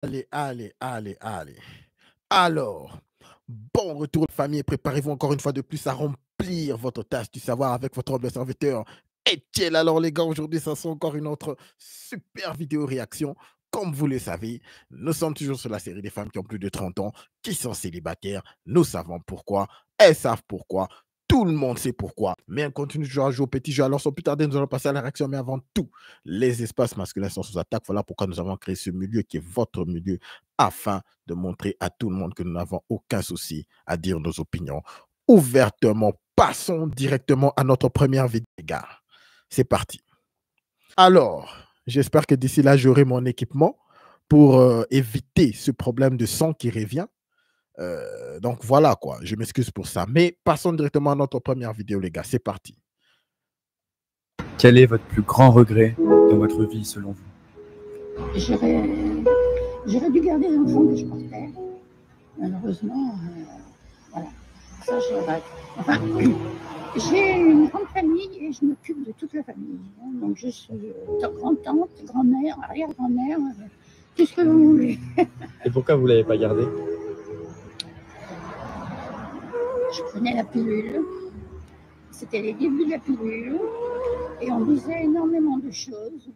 Allez, allez, allez, allez. Alors, bon retour de famille et préparez-vous encore une fois de plus à remplir votre tâche du savoir avec votre humble serviteur Etienne. Alors les gars, aujourd'hui, ça sera encore une autre super vidéo réaction. Comme vous le savez, nous sommes toujours sur la série des femmes qui ont plus de 30 ans, qui sont célibataires. Nous savons pourquoi, elles savent pourquoi. Tout le monde sait pourquoi. Mais on continue toujours à jouer au petit jeu. Alors sans plus tarder, nous allons passer à la réaction. Mais avant tout, les espaces masculins sont sous attaque. Voilà pourquoi nous avons créé ce milieu qui est votre milieu afin de montrer à tout le monde que nous n'avons aucun souci à dire nos opinions ouvertement. Passons directement à notre première vidéo, les gars. C'est parti. Alors, j'espère que d'ici là, j'aurai mon équipement pour éviter ce problème de son qui revient. Donc voilà quoi, je m'excuse pour ça. Mais passons directement à notre première vidéo, les gars. C'est parti. Quel est votre plus grand regret dans votre vie, selon vous? J'aurais dû garder les enfants que je portais. Malheureusement, voilà. Ça, je regrette. Enfin, j'ai une grande famille et je m'occupe de toute la famille. Donc, je suis grand-tante, grand-mère, arrière-grand-mère, tout ce que vous voulez. Et pourquoi vous ne l'avez pas gardé? Je prenais la pilule. C'était les débuts de la pilule. Et on disait énormément de choses.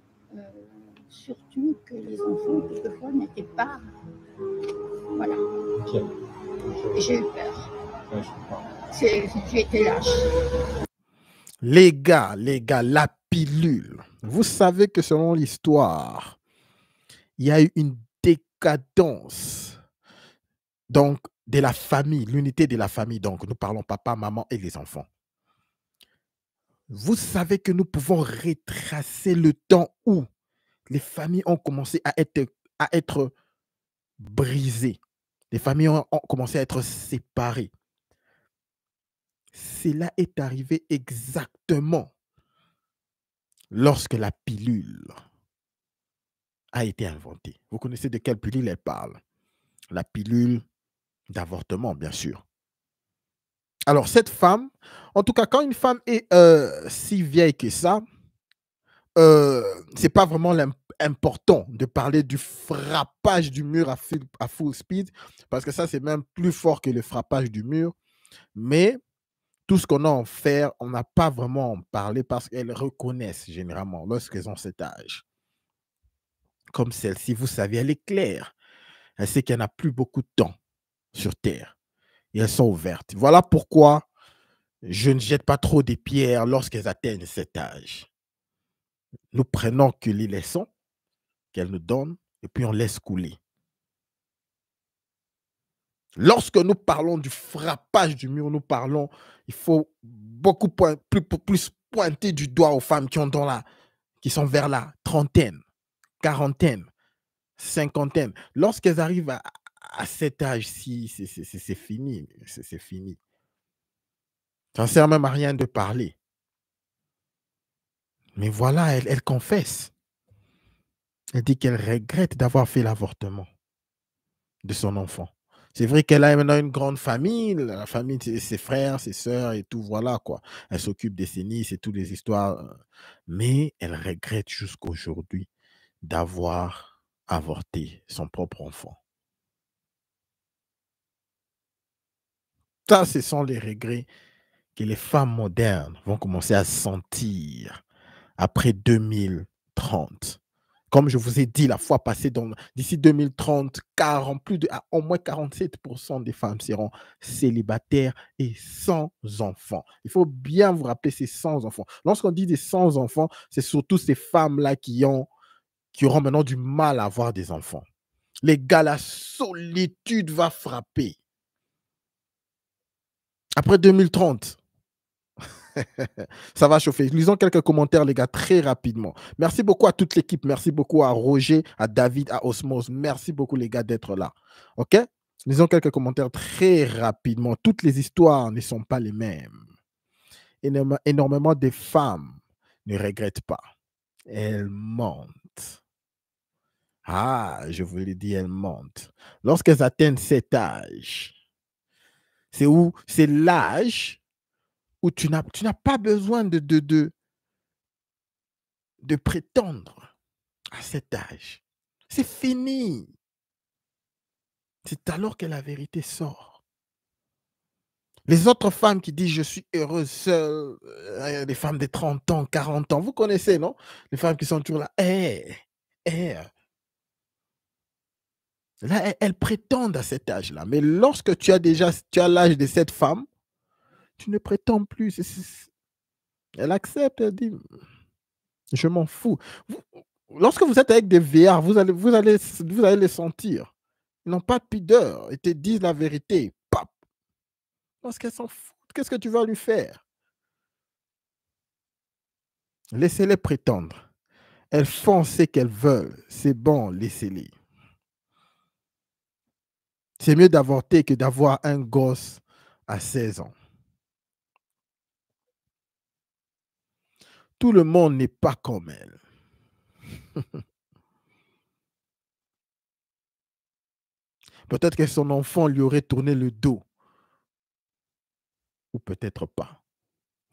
Surtout que les enfants, quelquefois, n'étaient pas... Voilà. Okay. Et j'ai eu peur. Ouais, je comprends. J'ai été lâche. Les gars, la pilule. Vous savez que selon l'histoire, il y a eu une décadence donc de la famille, l'unité de la famille. Donc, nous parlons papa, maman et les enfants. Vous savez que nous pouvons retracer le temps où les familles ont commencé à être brisées. Les familles ont commencé à être séparées. Cela est arrivé exactement lorsque la pilule a été inventée. Vous connaissez de quelle pilule elle parle? La pilule d'avortement, bien sûr. Alors, cette femme, en tout cas, quand une femme est si vieille que ça, c'est pas vraiment important de parler du frappage du mur à full speed, parce que ça, c'est même plus fort que le frappage du mur. Mais tout ce qu'on a à faire, on n'a pas vraiment à en parler parce qu'elles reconnaissent généralement lorsqu'elles ont cet âge. Comme celle-ci, vous savez, elle est claire. Elle sait qu'elle n'a plus beaucoup de temps sur Terre et elles sont ouvertes. Voilà pourquoi je ne jette pas trop des pierres lorsqu'elles atteignent cet âge. Nous prenons que les leçons qu'elles nous donnent et puis on laisse couler. Lorsque nous parlons du frappage du mur, nous parlons, il faut beaucoup plus pointer du doigt aux femmes qui sont vers la trentaine, quarantaine, cinquantaine. Lorsqu'elles arrivent à cet âge-ci, c'est fini. C'est fini. Ça ne sert même à rien de parler. Mais voilà, elle confesse. Elle dit qu'elle regrette d'avoir fait l'avortement de son enfant. C'est vrai qu'elle a maintenant une grande famille, la famille, ses frères, ses sœurs et tout, voilà quoi. Elle s'occupe de ses nièces et toutes les histoires. Mais elle regrette jusqu'aujourd'hui d'avoir avorté son propre enfant. Ça, ce sont les regrets que les femmes modernes vont commencer à sentir après 2030. Comme je vous ai dit la fois passée, d'ici 2030, au moins 47% des femmes seront célibataires et sans enfants. Il faut bien vous rappeler ces sans enfants. Lorsqu'on dit des sans enfants, c'est surtout ces femmes-là qui auront maintenant du mal à avoir des enfants. Les gars, la solitude va frapper. Après 2030, ça va chauffer. Lisons quelques commentaires, les gars, très rapidement. Merci beaucoup à toute l'équipe. Merci beaucoup à Roger, à David, à Osmose. Merci beaucoup, les gars, d'être là. OK? Lisons quelques commentaires très rapidement. Toutes les histoires ne sont pas les mêmes. Énormément de femmes ne regrettent pas. Elles mentent. Ah, je vous l'ai dit, elles mentent. Lorsqu'elles atteignent cet âge, c'est l'âge où tu n'as pas besoin de prétendre à cet âge. C'est fini. C'est alors que la vérité sort. Les autres femmes qui disent je suis heureuse seule, les femmes de 30 ans, 40 ans, vous connaissez, non? Les femmes qui sont toujours là, eh, là, elles prétendent à cet âge-là. Mais lorsque tu as l'âge de cette femme, tu ne prétends plus. Elle accepte, elle dit, je m'en fous. Lorsque vous êtes avec des vieillards, vous allez les sentir. Ils n'ont pas de pudeur. Ils te disent la vérité. Pap. Parce qu'elles s'en foutent. Qu'est-ce que tu vas lui faire? Laissez-les prétendre. Elles font ce qu'elles veulent. C'est bon, laissez-les. C'est mieux d'avorter que d'avoir un gosse à 16 ans. Tout le monde n'est pas comme elle. Peut-être que son enfant lui aurait tourné le dos. Ou peut-être pas.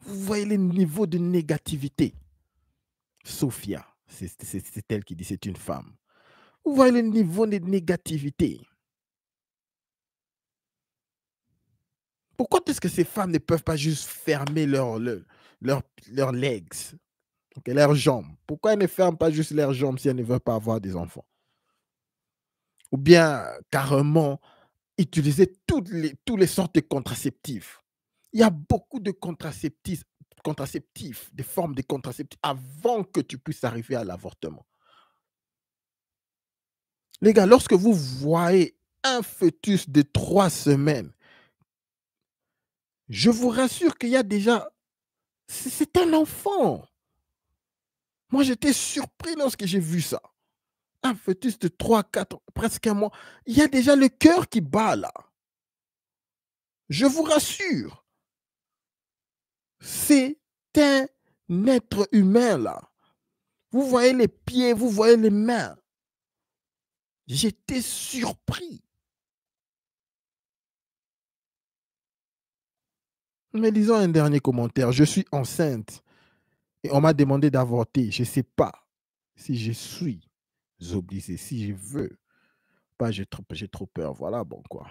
Vous voyez le niveau de négativité. Sophia, c'est elle qui dit, c'est une femme. Vous voyez le niveau de négativité. Pourquoi est-ce que ces femmes ne peuvent pas juste fermer leurs legs, okay, leurs jambes? Pourquoi elles ne ferment pas juste leurs jambes si elles ne veulent pas avoir des enfants? Ou bien carrément utiliser toutes les sortes de contraceptifs. Il y a beaucoup de contraceptifs, des formes de contraceptifs avant que tu puisses arriver à l'avortement. Les gars, lorsque vous voyez un fœtus de 3 semaines, je vous rassure qu'il y a déjà... C'est un enfant. Moi, j'étais surpris lorsque j'ai vu ça. Un fœtus de 3, 4, presque un mois. Il y a déjà le cœur qui bat là. Je vous rassure. C'est un être humain là. Vous voyez les pieds, vous voyez les mains. J'étais surpris. Mais lisons un dernier commentaire. Je suis enceinte et on m'a demandé d'avorter. Je ne sais pas si je suis obligé, si je veux. Pas, j'ai trop peur. Voilà, bon quoi.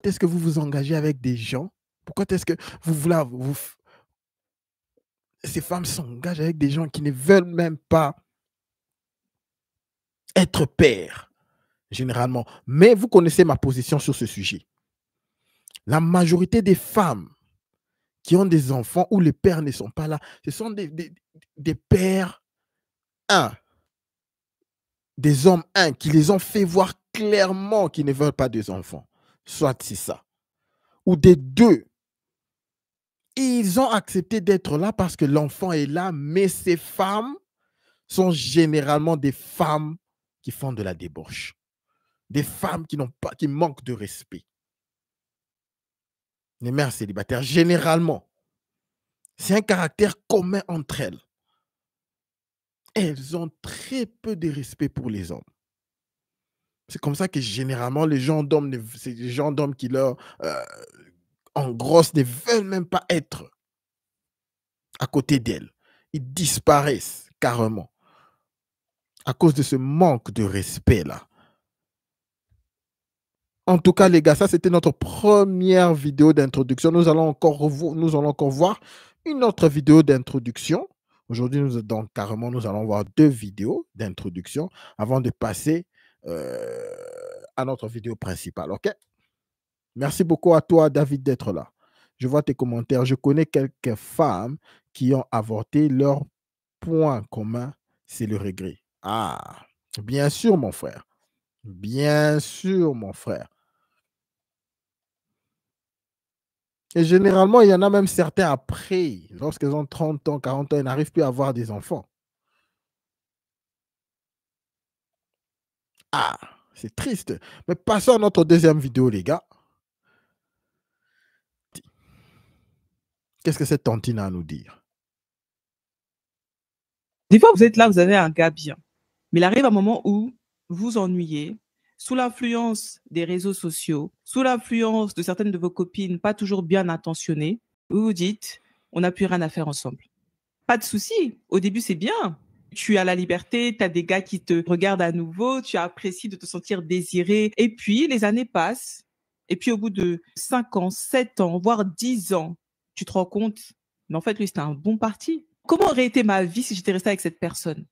Est-ce que vous vous engagez avec des gens? Pourquoi est-ce que ces femmes s'engagent avec des gens qui ne veulent même pas être pères, généralement? Mais vous connaissez ma position sur ce sujet. La majorité des femmes qui ont des enfants où les pères ne sont pas là, ce sont des pères, des hommes, qui les ont fait voir clairement qu'ils ne veulent pas des enfants. Soit c'est ça. Ou des deux. Ils ont accepté d'être là parce que l'enfant est là, mais ces femmes sont généralement des femmes qui font de la débauche. Des femmes qui manquent de respect. Les mères célibataires, généralement, c'est un caractère commun entre elles. Elles ont très peu de respect pour les hommes. C'est comme ça que généralement, les gens d'hommes qui leur engrossent ne veulent même pas être à côté d'elles. Ils disparaissent carrément à cause de ce manque de respect-là. En tout cas, les gars, ça, c'était notre première vidéo d'introduction. Nous allons encore voir une autre vidéo d'introduction. Aujourd'hui, nous allons voir 2 vidéos d'introduction avant de passer à notre vidéo principale. OK? Merci beaucoup à toi, David, d'être là. Je vois tes commentaires. Je connais quelques femmes qui ont avorté. Leur point commun, c'est le regret. Ah, bien sûr, mon frère. Bien sûr, mon frère. Et généralement, il y en a même certains après, lorsqu'ils ont 30 ans, 40 ans, ils n'arrivent plus à avoir des enfants. Ah, c'est triste. Mais passons à notre deuxième vidéo, les gars. Qu'est-ce que cette tantine a à nous dire? Des fois, vous êtes là, vous avez un gars bien. Mais il arrive un moment où vous vous ennuyez, sous l'influence des réseaux sociaux, sous l'influence de certaines de vos copines pas toujours bien intentionnées, vous vous dites, on n'a plus rien à faire ensemble. Pas de souci, au début, c'est bien. Tu as la liberté, tu as des gars qui te regardent à nouveau, tu apprécies de te sentir désiré. Et puis, les années passent. Et puis, au bout de 5 ans, 7 ans, voire 10 ans, tu te rends compte, mais en fait, lui, c'était un bon parti. Comment aurait été ma vie si j'étais restée avec cette personne?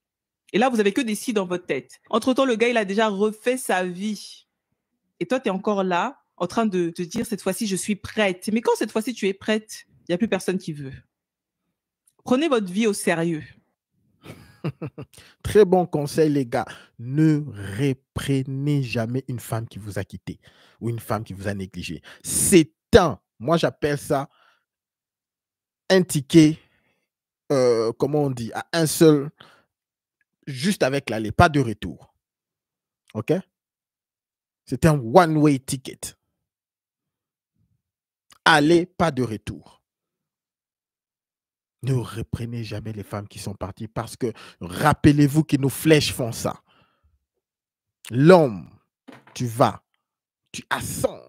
Et là, vous avez que des si dans votre tête. Entre-temps, le gars, il a déjà refait sa vie. Et toi, tu es encore là, en train de te dire, cette fois-ci, je suis prête. Mais quand cette fois-ci, tu es prête, il n'y a plus personne qui veut. Prenez votre vie au sérieux. Très bon conseil, les gars. Ne reprenez jamais une femme qui vous a quitté ou une femme qui vous a négligé. C'est moi j'appelle ça un ticket, comment on dit, à un seul, juste avec l'aller, pas de retour. OK? C'est un one-way ticket. Aller, pas de retour. Ne reprenez jamais les femmes qui sont parties parce que rappelez-vous que nos flèches font ça. L'homme, tu vas, tu ascends,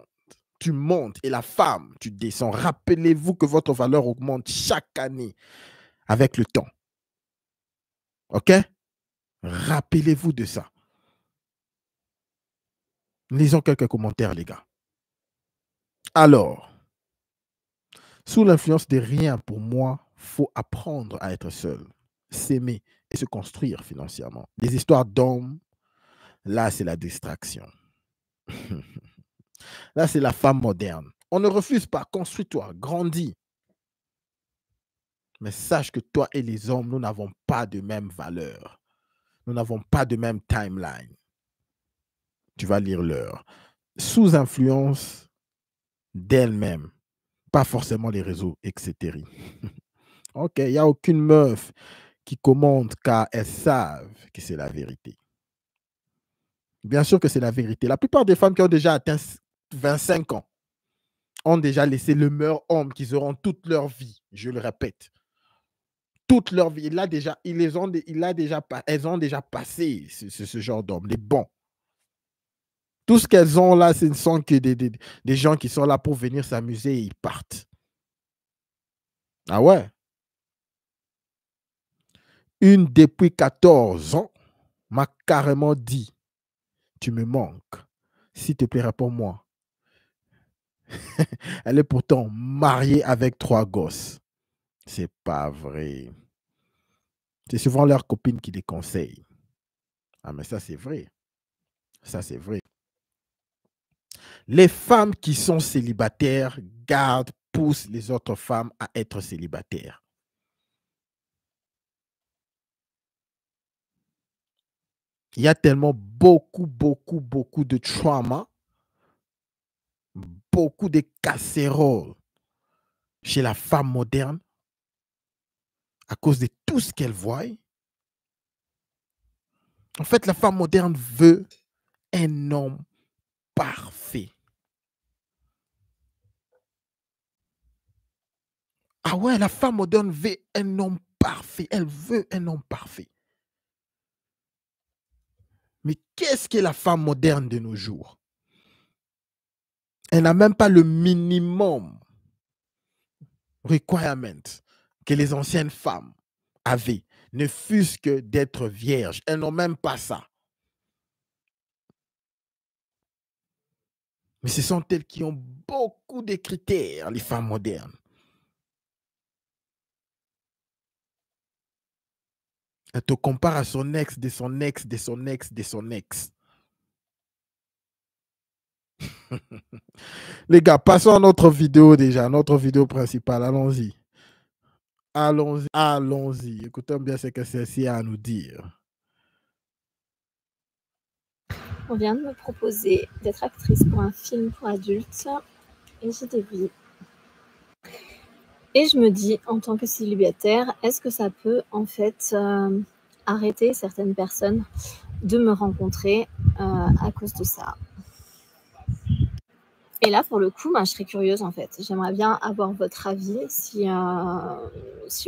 tu montes et la femme, tu descends. Rappelez-vous que votre valeur augmente chaque année avec le temps. OK? Rappelez-vous de ça. Lisons quelques commentaires, les gars. Alors, sous l'influence de rien, pour moi, faut apprendre à être seul, s'aimer et se construire financièrement. Les histoires d'hommes, là, c'est la distraction. Là, c'est la femme moderne. On ne refuse pas, construis-toi, grandis. Mais sache que toi et les hommes, nous n'avons pas de même valeur. Nous n'avons pas de même timeline. Tu vas lire l'heure. Sous influence d'elle-même, pas forcément les réseaux, etc. OK, il n'y a aucune meuf qui commande car elles savent que c'est la vérité. Bien sûr que c'est la vérité. La plupart des femmes qui ont déjà atteint 25 ans ont déjà laissé le meilleur homme qu'ils auront toute leur vie. Je le répète. Toute leur vie. Elles ont déjà passé ce genre d'homme, les bons. Tout ce qu'elles ont là, ce ne sont que des gens qui sont là pour venir s'amuser et ils partent. Ah ouais? Une depuis 14 ans m'a carrément dit, tu me manques. S'il te plaît, réponds-moi. Elle est pourtant mariée avec 3 gosses. C'est pas vrai. C'est souvent leur copine qui les conseille. Ah, mais ça, c'est vrai. Ça, c'est vrai. Les femmes qui sont célibataires poussent les autres femmes à être célibataires. Il y a tellement beaucoup de trauma, beaucoup de casséroles chez la femme moderne à cause de tout ce qu'elle voit. En fait, la femme moderne veut un homme parfait. Ah ouais, la femme moderne veut un homme parfait. Elle veut un homme parfait. Mais qu'est-ce qu'est la femme moderne de nos jours? Elle n'a même pas le minimum requirement que les anciennes femmes avaient, ne fût-ce que d'être vierges. Elles n'ont même pas ça. Mais ce sont elles qui ont beaucoup de critères, les femmes modernes. Elle te compare à son ex, de son ex, de son ex, de son ex. Les gars, passons à notre vidéo déjà, notre vidéo principale. Allons-y. Allons-y, allons-y. Écoutons bien ce que celle-ci a à nous dire. On vient de me proposer d'être actrice pour un film pour adultes et j'ai dit oui. Et je me dis, en tant que célibataire, est-ce que ça peut en fait arrêter certaines personnes de me rencontrer à cause de ça? Et là, pour le coup, je serais curieuse en fait. J'aimerais bien avoir votre avis si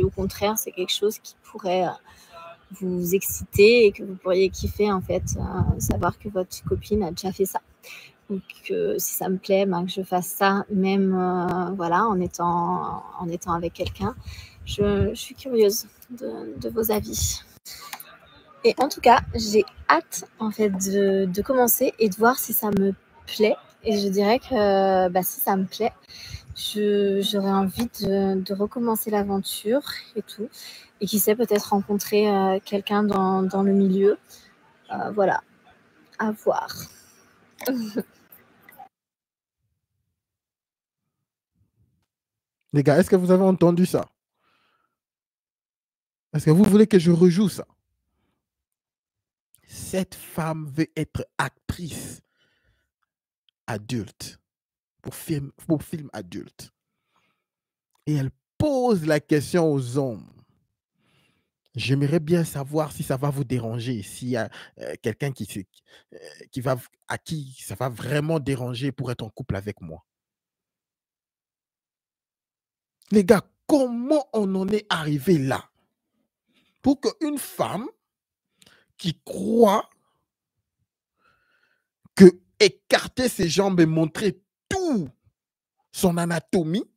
au contraire, c'est quelque chose qui pourrait vous exciter et que vous pourriez kiffer en fait, savoir que votre copine a déjà fait ça. Donc si ça me plaît, que je fasse ça même voilà, en étant avec quelqu'un. Je suis curieuse de vos avis. Et en tout cas, j'ai hâte en fait de commencer et de voir si ça me plaît. Et je dirais que si ça me plaît, j'aurais envie de recommencer l'aventure et tout. Et qui sait, peut-être rencontrer quelqu'un dans le milieu. Voilà, à voir. Les gars, est-ce que vous avez entendu ça? Est-ce que vous voulez que je rejoue ça? Cette femme veut être actrice adulte pour film adulte. Et elle pose la question aux hommes. J'aimerais bien savoir si ça va vous déranger, s'il y a quelqu'un à qui ça va vraiment déranger pour être en couple avec moi. Les gars, comment on en est arrivé là? Pour qu'une femme qui croit que écarter ses jambes et montrer tout son anatomie,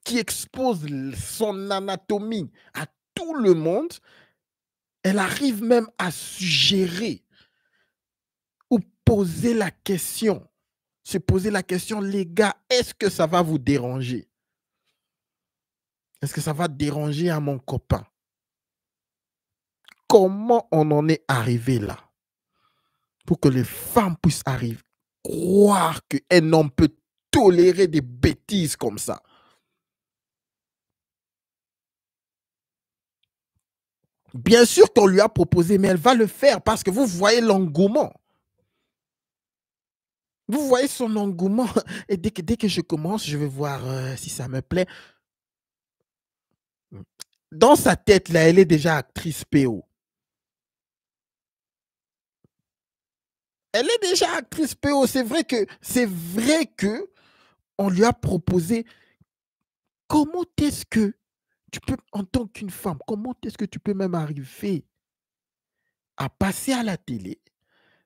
qui expose son anatomie à tout le monde, elle arrive même à suggérer ou poser la question, se poser la question, les gars, est-ce que ça va vous déranger? Est-ce que ça va déranger à mon copain? Comment on en est arrivé là? Pour que les femmes puissent arriver, croire qu'un homme peut tolérer des bêtises comme ça. Bien sûr qu'on lui a proposé, mais elle va le faire parce que vous voyez l'engouement. Vous voyez son engouement. Et dès que je commence, je vais voir si ça me plaît. Dans sa tête, là, elle est déjà actrice PO. Elle est déjà actrice PO. C'est vrai que on lui a proposé. Comment est-ce que tu peux, en tant qu'une femme, comment est-ce que tu peux même arriver à passer à la télé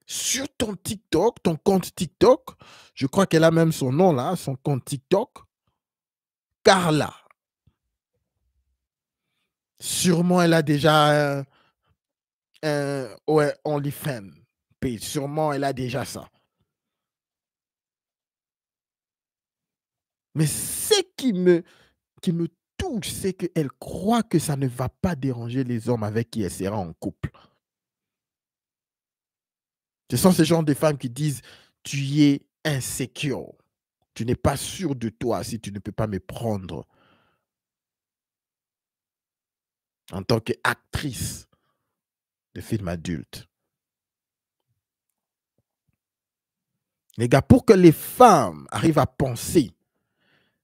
sur ton TikTok, ton compte TikTok? Je crois qu'elle a même son nom là, son compte TikTok. Carla. Sûrement, elle a déjà ouais, OnlyFans. Sûrement, elle a déjà ça. Mais ce qui me touche, c'est qu'elle croit que ça ne va pas déranger les hommes avec qui elle sera en couple. Ce sont ces genres de femmes qui disent, tu es insécure. Tu n'es pas sûr de toi si tu ne peux pas me prendre en tant qu'actrice de film adulte. Les gars, pour que les femmes arrivent à penser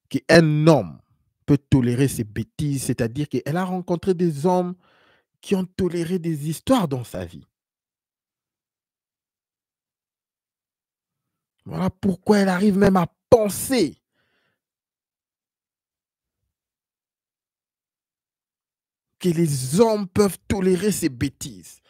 qu'un homme peut tolérer ces bêtises, c'est-à-dire qu'elle a rencontré des hommes qui ont toléré des histoires dans sa vie. Voilà pourquoi elle arrive même à penser que les hommes peuvent tolérer ces bêtises.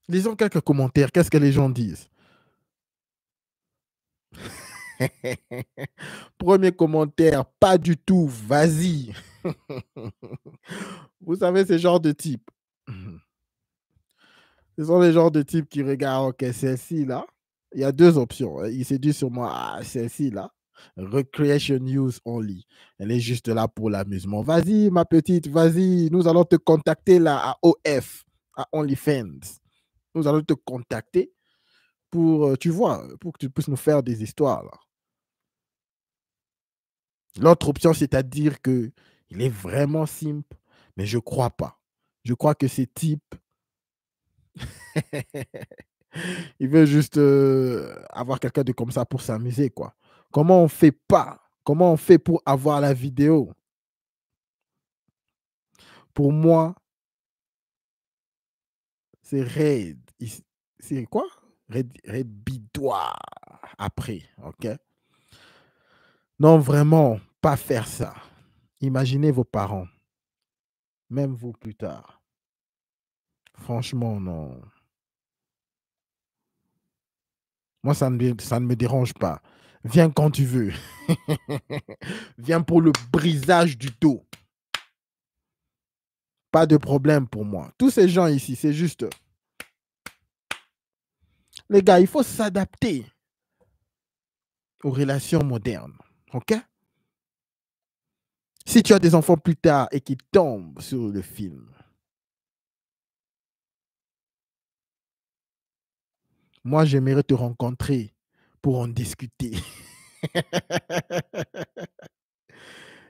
Lisons quelques commentaires. Qu'est-ce que les gens disent? Premier commentaire, pas du tout, vas-y. Vous savez, ce genre de type. Ce sont les genres de types qui regardent, ok, celle-ci là. Il y a deux options. Il s'est dit sur moi, ah, celle-ci là. Recreation News Only. Elle est juste là pour l'amusement. Vas-y, ma petite, vas-y. Nous allons te contacter là à OF, à OnlyFans. Nous allons te contacter pour, tu vois, pour que tu puisses nous faire des histoires là. L'autre option, c'est-à-dire que il est vraiment simple, mais je crois pas. Je crois que ces types, il veut juste avoir quelqu'un de comme ça pour s'amuser, quoi. Comment on fait pas? Comment on fait pour avoir la vidéo? Pour moi, c'est raid. C'est quoi? Raid bidoire après, ok? Non, vraiment, pas faire ça. Imaginez vos parents, même vous plus tard. Franchement, non. Moi, ça ne me dérange pas. Viens quand tu veux. Viens pour le brisage du dos. Pas de problème pour moi. Tous ces gens ici, c'est juste... Les gars, il faut s'adapter aux relations modernes. OK? Si tu as des enfants plus tard et qu'ils tombent sur le film, moi, j'aimerais te rencontrer pour en discuter.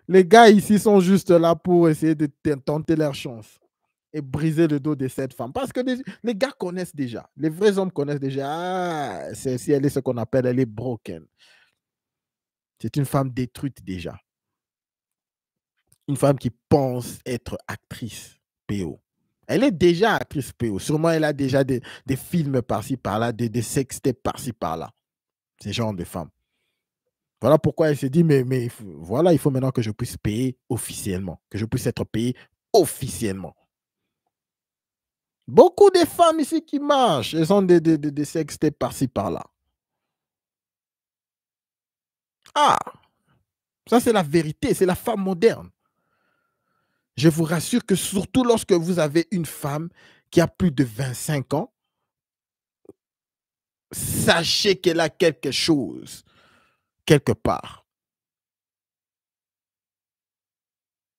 Les gars ici sont juste là pour essayer de tenter leur chance et briser le dos de cette femme. Parce que les gars connaissent déjà. Les vrais hommes connaissent déjà. Ah, si elle est ce qu'on appelle, elle est broken. C'est une femme détruite déjà. Une femme qui pense être actrice PO. Elle est déjà actrice PO. Sûrement, elle a déjà des films par-ci, par-là, des sextapes par-ci, par-là. Ce genre de femme. Voilà pourquoi elle s'est dit, mais voilà, il faut maintenant que je puisse payer officiellement, que je puisse être payé officiellement. Beaucoup de femmes ici qui marchent, elles ont des sextapes par-ci, par-là. Ah, ça c'est la vérité, c'est la femme moderne. Je vous rassure que surtout lorsque vous avez une femme qui a plus de 25 ans, sachez qu'elle a quelque chose, quelque part.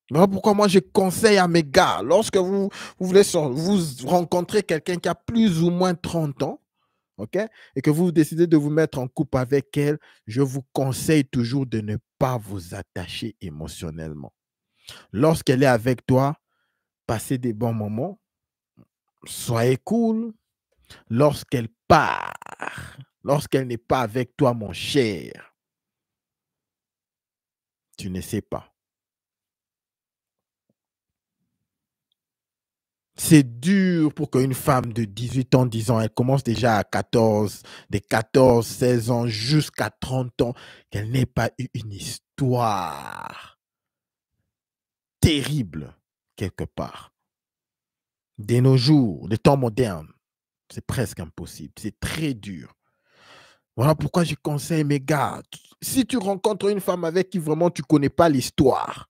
Voilà pourquoi moi je conseille à mes gars, lorsque vous voulez vous rencontrer quelqu'un qui a plus ou moins 30 ans, ok, et que vous décidez de vous mettre en couple avec elle, je vous conseille toujours de ne pas vous attacher émotionnellement. Lorsqu'elle est avec toi, passez des bons moments, soyez cool. Lorsqu'elle part, lorsqu'elle n'est pas avec toi, mon cher, tu ne sais pas. C'est dur pour qu'une femme de 18 ans, 10 ans, elle commence déjà à 14, de 14, 16 ans jusqu'à 30 ans, qu'elle n'ait pas eu une histoire terrible quelque part. De nos jours, des temps modernes, c'est presque impossible. C'est très dur. Voilà pourquoi je conseille mes gars, si tu rencontres une femme avec qui vraiment tu ne connais pas l'histoire,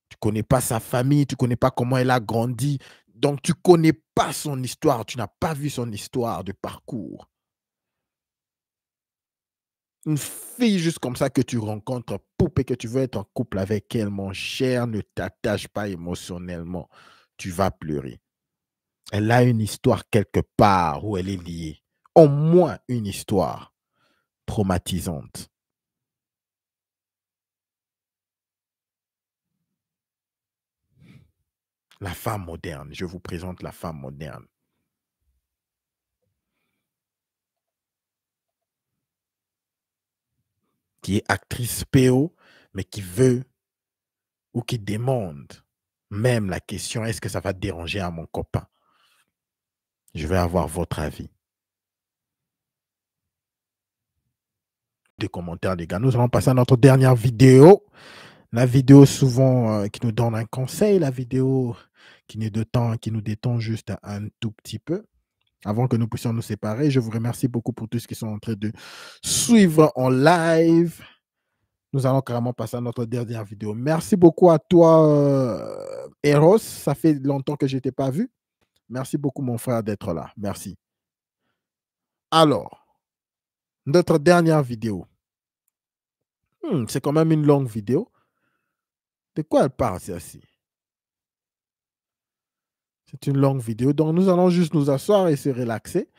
tu ne connais pas sa famille, tu ne connais pas comment elle a grandi, donc tu ne connais pas son histoire, tu n'as pas vu son histoire de parcours. Une fille juste comme ça que tu rencontres, poupe, et que tu veux être en couple avec elle, mon cher, ne t'attache pas émotionnellement. Tu vas pleurer. Elle a une histoire quelque part où elle est liée. Au moins une histoire traumatisante. La femme moderne. Je vous présente la femme moderne. Qui est actrice PO, mais qui veut ou qui demande même la question, est-ce que ça va déranger à mon copain? Je vais avoir votre avis. Des commentaires, les gars. Nous allons passer à notre dernière vidéo. La vidéo souvent qui nous donne un conseil, la vidéo qui nous détend juste un tout petit peu. Avant que nous puissions nous séparer, je vous remercie beaucoup pour tous qui sont en train de suivre en live. Nous allons carrément passer à notre dernière vidéo. Merci beaucoup à toi, Eros. Ça fait longtemps que je ne t'ai pas vu. Merci beaucoup, mon frère, d'être là. Merci. Alors, notre dernière vidéo. C'est quand même une longue vidéo. De quoi elle parle, celle-ci? C'est une longue vidéo. Donc, nous allons juste nous asseoir et se relaxer.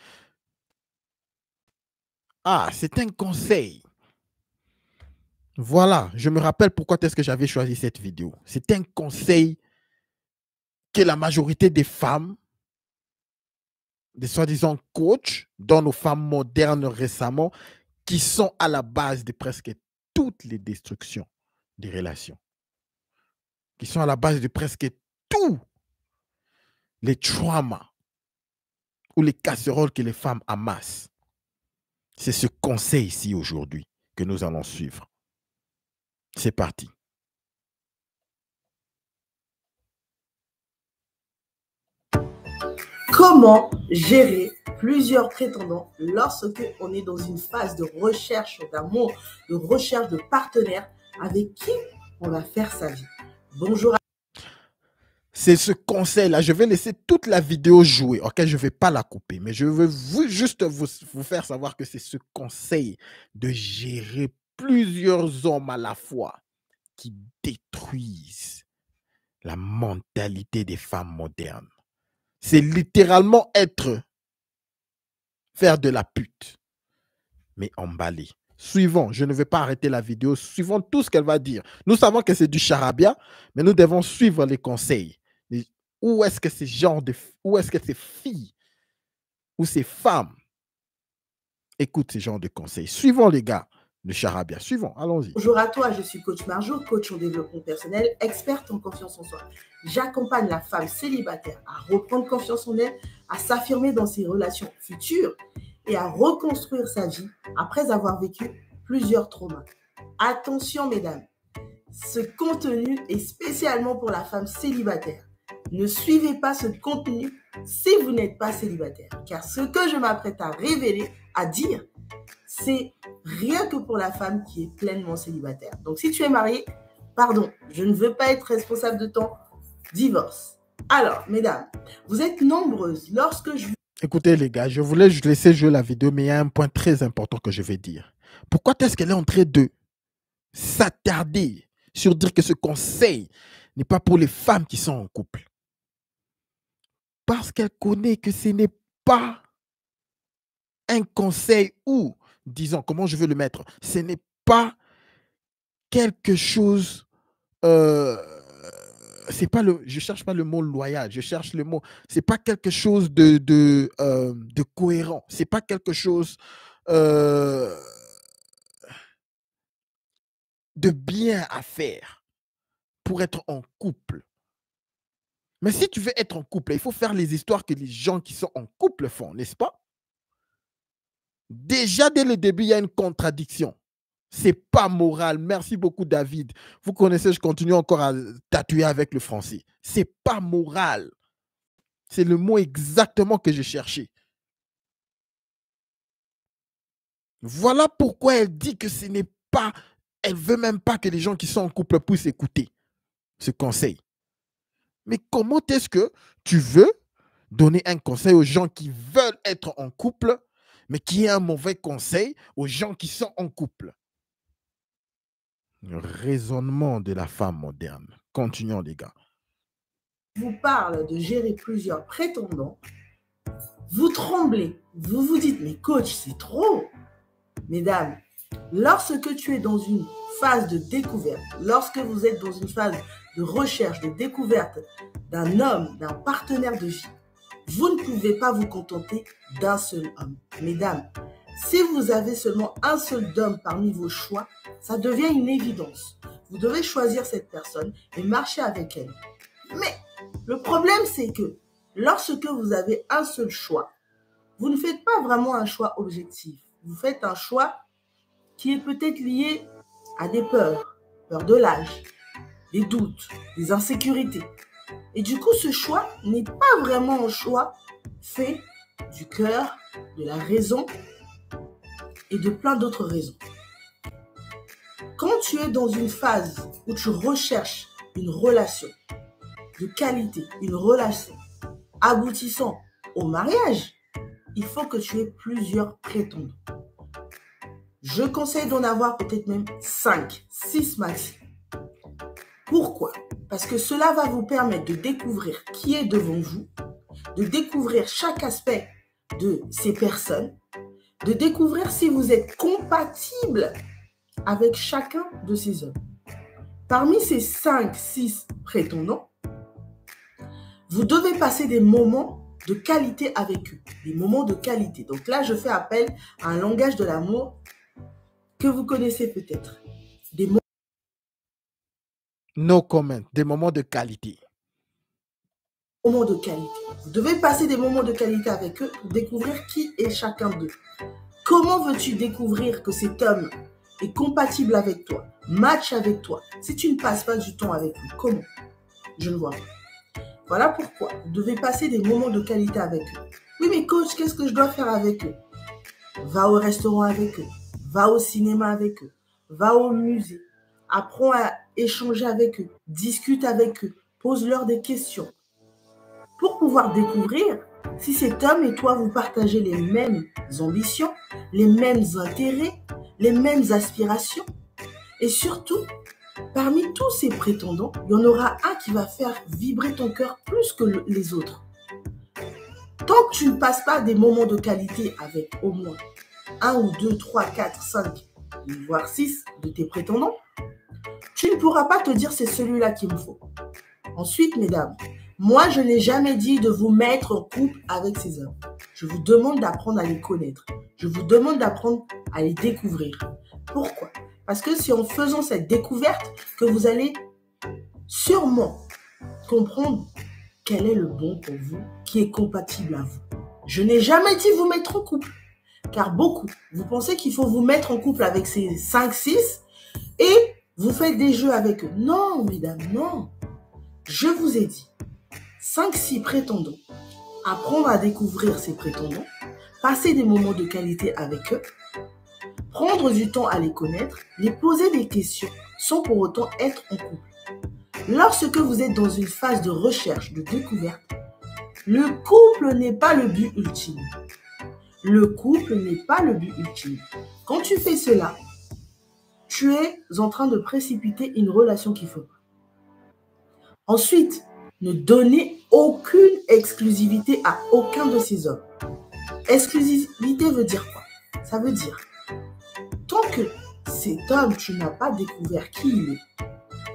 Ah, c'est un conseil. Voilà, je me rappelle pourquoi est-ce que j'avais choisi cette vidéo. C'est un conseil que la majorité des femmes, des soi-disant coachs, dont nos femmes modernes récemment, qui sont à la base de presque toutes les destructions des relations, qui sont à la base de presque tous les traumas ou les casseroles que les femmes amassent. C'est ce conseil ici aujourd'hui que nous allons suivre. C'est parti. Comment gérer plusieurs prétendants lorsque on est dans une phase de recherche d'amour, de recherche de partenaire avec qui on va faire sa vie? Bonjour. C'est ce conseil-là. Je vais laisser toute la vidéo jouer. Ok, je ne vais pas la couper, mais je veux juste vous faire savoir que c'est ce conseil de gérer plusieurs hommes à la fois qui détruisent la mentalité des femmes modernes. C'est littéralement faire de la pute, mais emballé. Suivons, je ne vais pas arrêter la vidéo, suivons tout ce qu'elle va dire. Nous savons que c'est du charabia, mais nous devons suivre les conseils. Où est-ce que ces filles ou ces femmes écoutent ces genres de conseils? Suivons les gars de charabia, suivons, allons-y. Bonjour à toi, je suis coach Marjo, coach en développement personnel, experte en confiance en soi. J'accompagne la femme célibataire à reprendre confiance en elle, à s'affirmer dans ses relations futures et à reconstruire sa vie après avoir vécu plusieurs traumas. Attention mesdames, ce contenu est spécialement pour la femme célibataire. Ne suivez pas ce contenu si vous n'êtes pas célibataire, car ce que je m'apprête à révéler, à dire, c'est rien que pour la femme qui est pleinement célibataire. Donc, si tu es marié, pardon, je ne veux pas être responsable de ton divorce. Alors, mesdames, vous êtes nombreuses lorsque je... Écoutez les gars, je voulais laisser jouer la vidéo, mais il y a un point très important que je vais dire. Pourquoi est-ce qu'elle est en train de s'attarder sur dire que ce conseil n'est pas pour les femmes qui sont en couple? Parce qu'elle connaît que ce n'est pas un conseil ou, disons, comment je veux le mettre, ce n'est pas quelque chose, c'est pas je cherche pas le mot loyal, je cherche le mot, c'est pas quelque chose de cohérent, c'est pas quelque chose de bien à faire pour être en couple. Mais si tu veux être en couple, il faut faire les histoires que les gens qui sont en couple font, n'est-ce pas? Déjà, dès le début, il y a une contradiction. C'est pas moral. Merci beaucoup, David. Vous connaissez, je continue encore à tatouer avec le français. C'est pas moral. C'est le mot exactement que j'ai cherché. Voilà pourquoi elle dit que ce n'est pas... Elle veut même pas que les gens qui sont en couple puissent écouter ce conseil. Mais comment est-ce que tu veux donner un conseil aux gens qui veulent être en couple, mais qui est un mauvais conseil aux gens qui sont en couple? Le raisonnement de la femme moderne. Continuons, les gars. Je vous parle de gérer plusieurs prétendants. Vous tremblez. Vous vous dites, mais coach, c'est trop. Mesdames, lorsque tu es dans une phase de découverte, lorsque vous êtes dans une phase de recherche, de découverte d'un homme, d'un partenaire de vie, vous ne pouvez pas vous contenter d'un seul homme. Mesdames, si vous avez seulement un seul homme parmi vos choix, ça devient une évidence. Vous devez choisir cette personne et marcher avec elle. Mais le problème, c'est que lorsque vous avez un seul choix, vous ne faites pas vraiment un choix objectif. Vous faites un choix qui est peut-être lié à des peurs de l'âge, des doutes, des insécurités. Et du coup, ce choix n'est pas vraiment un choix fait du cœur, de la raison et de plein d'autres raisons. Quand tu es dans une phase où tu recherches une relation de qualité, une relation aboutissant au mariage, il faut que tu aies plusieurs prétendants. Je conseille d'en avoir peut-être même 5, 6 maxi. Pourquoi? Parce que cela va vous permettre de découvrir qui est devant vous, de découvrir chaque aspect de ces personnes, de découvrir si vous êtes compatible avec chacun de ces hommes. Parmi ces 5, 6 prétendants, vous devez passer des moments de qualité avec eux, des moments de qualité. Donc là, je fais appel à un langage de l'amour que vous connaissez peut-être. No comment, des moments de qualité. Moments de qualité. Vous devez passer des moments de qualité avec eux pour découvrir qui est chacun d'eux. Comment veux-tu découvrir que cet homme est compatible avec toi, match avec toi, si tu ne passes pas du temps avec lui? Comment? Je ne vois pas. Voilà pourquoi vous devez passer des moments de qualité avec eux. Oui, mais coach, qu'est-ce que je dois faire avec eux? Va au restaurant avec eux, va au cinéma avec eux, va au musée, apprends à échanger avec eux, discute avec eux, pose-leur des questions pour pouvoir découvrir si cet homme et toi, vous partagez les mêmes ambitions, les mêmes intérêts, les mêmes aspirations. Et surtout, parmi tous ces prétendants, il y en aura un qui va faire vibrer ton cœur plus que les autres. Tant que tu ne passes pas des moments de qualité avec au moins 1 ou 2, 3, 4, 5, voire 6 de tes prétendants, tu ne pourras pas te dire c'est celui-là qu'il me faut. Ensuite, mesdames, moi, je n'ai jamais dit de vous mettre en couple avec ces hommes. Je vous demande d'apprendre à les connaître. Je vous demande d'apprendre à les découvrir. Pourquoi? Parce que c'est en faisant cette découverte que vous allez sûrement comprendre quel est le bon pour vous, qui est compatible à vous. Je n'ai jamais dit vous mettre en couple, car beaucoup, vous pensez qu'il faut vous mettre en couple avec ces 5, 6 et vous faites des jeux avec eux. Non, mesdames, non. Je vous ai dit, 5, 6 prétendants, apprendre à découvrir ces prétendants, passer des moments de qualité avec eux, prendre du temps à les connaître, les poser des questions sans pour autant être en couple. Lorsque vous êtes dans une phase de recherche, de découverte, le couple n'est pas le but ultime. Le couple n'est pas le but ultime. Quand tu fais cela, tu es en train de précipiter une relation qu'il ne faut pas. Ensuite, ne donnez aucune exclusivité à aucun de ces hommes. Exclusivité veut dire quoi? Ça veut dire, tant que cet homme, tu n'as pas découvert qui il est,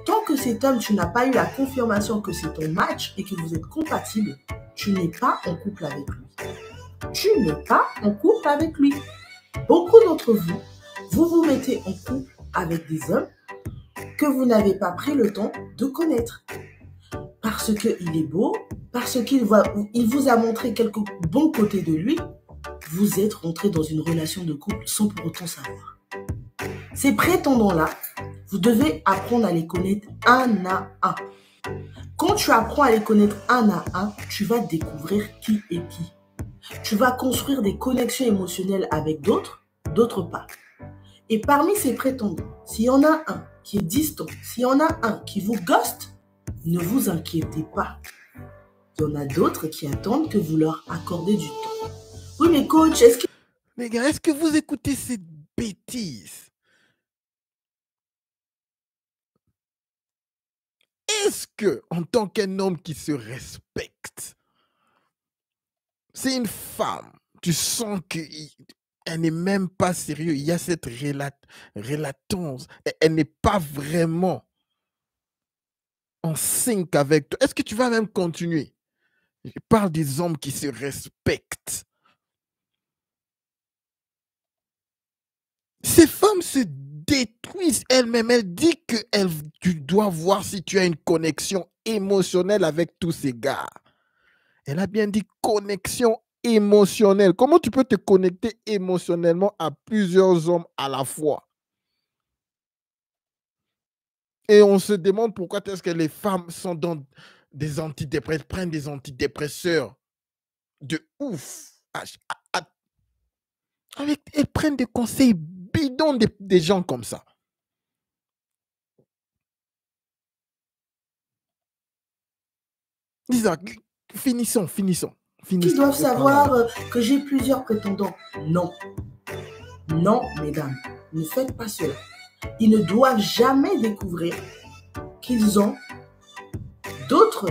tant que cet homme, tu n'as pas eu la confirmation que c'est ton match et que vous êtes compatibles, tu n'es pas en couple avec lui. Tu n'es pas en couple avec lui. Beaucoup d'entre vous, vous vous mettez en couple avec des hommes que vous n'avez pas pris le temps de connaître. Parce qu'il est beau, parce qu'il vous a montré quelques bons côtés de lui, vous êtes rentré dans une relation de couple sans pour autant savoir. Ces prétendants-là, vous devez apprendre à les connaître un à un. Quand tu apprends à les connaître un à un, tu vas découvrir qui est qui. Tu vas construire des connexions émotionnelles avec d'autres, d'autres pas. Et parmi ces prétendants, s'il y en a un qui est distant, s'il y en a un qui vous ghoste, ne vous inquiétez pas. Il y en a d'autres qui attendent que vous leur accordez du temps. Oui, mais coach, est-ce que... Les gars, est-ce que vous écoutez cette bêtise? Est-ce que, en tant qu'un homme qui se respecte, c'est une femme, tu sens qu'elle n'est même pas sérieuse, il y a cette relatance, elle n'est pas vraiment en sync avec toi. Est-ce que tu vas même continuer? Je parle des hommes qui se respectent. Ces femmes se détruisent elles-mêmes. Elles disent que tu dois voir si tu as une connexion émotionnelle avec tous ces gars. Elle a bien dit connexion émotionnelle. Comment tu peux te connecter émotionnellement à plusieurs hommes à la fois? Et on se demande pourquoi est-ce que les femmes sont dans des antidépresseurs, prennent des antidépresseurs de ouf. Elles prennent des conseils bidons des gens comme ça. Isaac, finissons. Qui doivent savoir que j'ai plusieurs prétendants? Non. Non, mesdames, ne faites pas cela. Ils ne doivent jamais découvrir qu'ils ont d'autres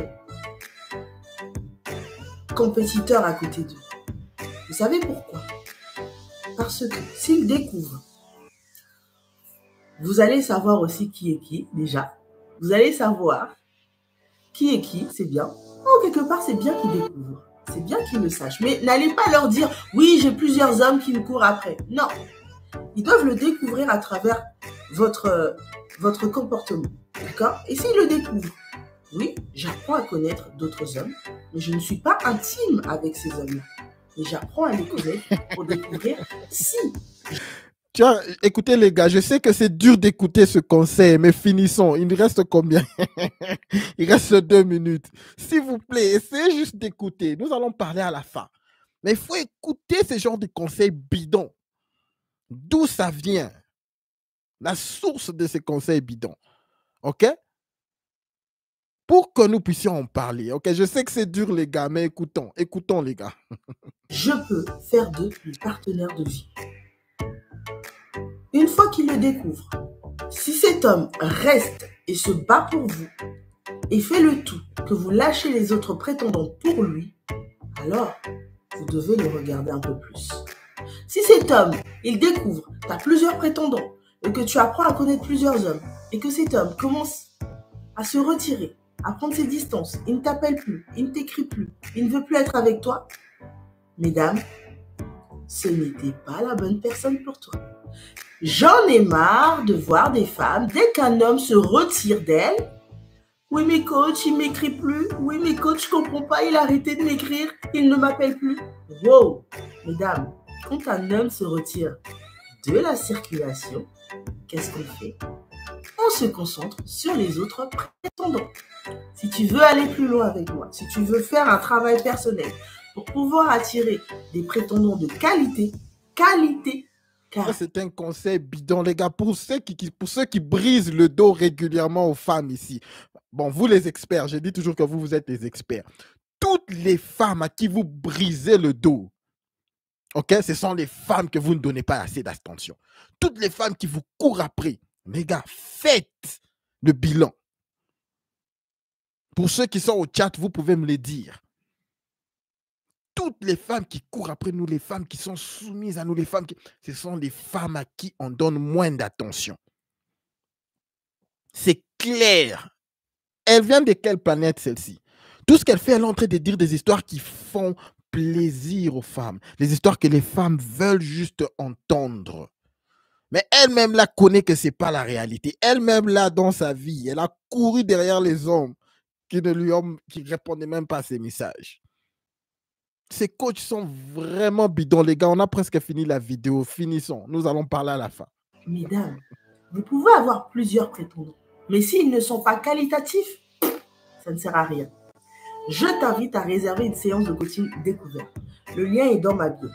compétiteurs à côté d'eux. Vous savez pourquoi? Parce que s'ils découvrent, vous allez savoir aussi qui est qui, déjà. Vous allez savoir qui est qui, c'est bien. Oh, quelque part, c'est bien qu'ils découvrent. C'est bien qu'ils le sachent. Mais n'allez pas leur dire, oui, j'ai plusieurs hommes qui me courent après. Non. Ils doivent le découvrir à travers votre comportement. D'accord? Et s'ils le découvrent, oui, j'apprends à connaître d'autres hommes, mais je ne suis pas intime avec ces hommes-là. Et j'apprends à les connaître pour découvrir si. Tiens, écoutez les gars, je sais que c'est dur d'écouter ce conseil, mais finissons. Il nous reste combien? Il reste 2 minutes. S'il vous plaît, essayez juste d'écouter. Nous allons parler à la fin. Mais il faut écouter ce genre de conseils bidons. D'où ça vient? La source de ces conseils bidons. OK? Pour que nous puissions en parler. OK? Je sais que c'est dur les gars, mais écoutons. Écoutons les gars. Je peux faire d'eux mes partenaires de vie. Une fois qu'il le découvre, si cet homme reste et se bat pour vous et fait le tout que vous lâchez les autres prétendants pour lui, alors vous devez le regarder un peu plus. Si cet homme, il découvre que tu as plusieurs prétendants et que tu apprends à connaître plusieurs hommes et que cet homme commence à se retirer, à prendre ses distances, il ne t'appelle plus, il ne t'écrit plus, il ne veut plus être avec toi, mesdames, ce n'était pas la bonne personne pour toi. J'en ai marre de voir des femmes, dès qu'un homme se retire d'elles, oui mais coach, il ne m'écrit plus, oui mais coach, je ne comprends pas, il a arrêté de m'écrire, il ne m'appelle plus. Wow, mesdames, quand un homme se retire de la circulation, qu'est-ce qu'on fait? On se concentre sur les autres prétendants. Si tu veux aller plus loin avec moi, si tu veux faire un travail personnel pour pouvoir attirer des prétendants de qualité, car c'est un conseil bidon, les gars, pour ceux qui brisent le dos régulièrement aux femmes ici. Bon, vous les experts, je dis toujours que vous êtes des experts. Toutes les femmes à qui vous brisez le dos, ok, ce sont les femmes que vous ne donnez pas assez d'attention. Toutes les femmes qui vous courent après, les gars, faites le bilan. Pour ceux qui sont au chat, vous pouvez me le dire. Toutes les femmes qui courent après nous, les femmes qui sont soumises à nous, ce sont les femmes à qui on donne moins d'attention. C'est clair. Elle vient de quelle planète, celle-ci? Tout ce qu'elle fait, elle est en train de dire des histoires qui font plaisir aux femmes. Les histoires que les femmes veulent juste entendre. Mais elle-même, là, connaît que ce n'est pas la réalité. Elle-même, là, dans sa vie, elle a couru derrière les hommes qui ne répondaient même pas à ses messages. Ces coachs sont vraiment bidons, les gars. On a presque fini la vidéo. Finissons. Nous allons parler à la fin. Mesdames, vous pouvez avoir plusieurs prétendants, mais s'ils ne sont pas qualitatifs, ça ne sert à rien. Je t'invite à réserver une séance de coaching découverte. Le lien est dans ma bio.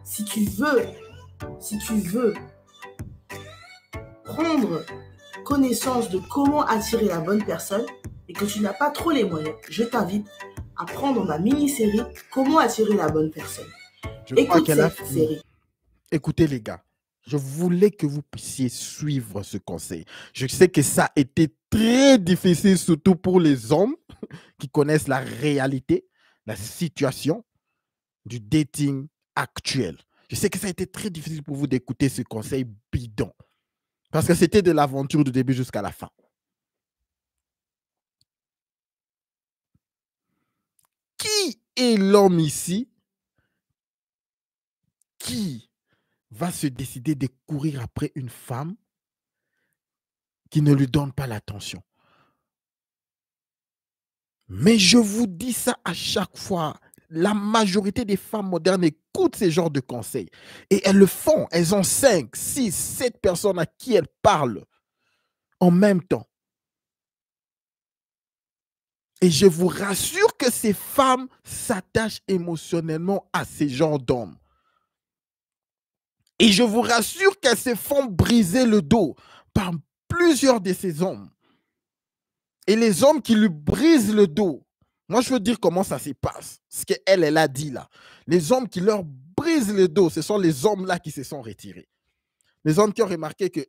Si tu veux prendre connaissance de comment attirer la bonne personne et que tu n'as pas trop les moyens, je t'invite à prendre ma mini-série « Comment attirer la bonne personne ». Écoute cette série. Écoutez les gars, je voulais que vous puissiez suivre ce conseil. Je sais que ça a été très difficile, surtout pour les hommes qui connaissent la réalité, la situation du dating actuel. Je sais que ça a été très difficile pour vous d'écouter ce conseil bidon. Parce que c'était de l'aventure du début jusqu'à la fin. Qui est l'homme ici qui va se décider de courir après une femme qui ne lui donne pas l'attention? Mais je vous dis ça à chaque fois. La majorité des femmes modernes écoutent ces genres de conseils. Et elles le font. Elles ont 5, 6, 7 personnes à qui elles parlent en même temps. Et je vous rassure que ces femmes s'attachent émotionnellement à ces genres d'hommes. Et je vous rassure qu'elles se font briser le dos par plusieurs de ces hommes. Et les hommes qui lui brisent le dos, moi je veux dire comment ça se passe. Ce qu'elle a dit là. Les hommes qui leur brisent le dos, ce sont les hommes là qui se sont retirés. Les hommes qui ont remarqué que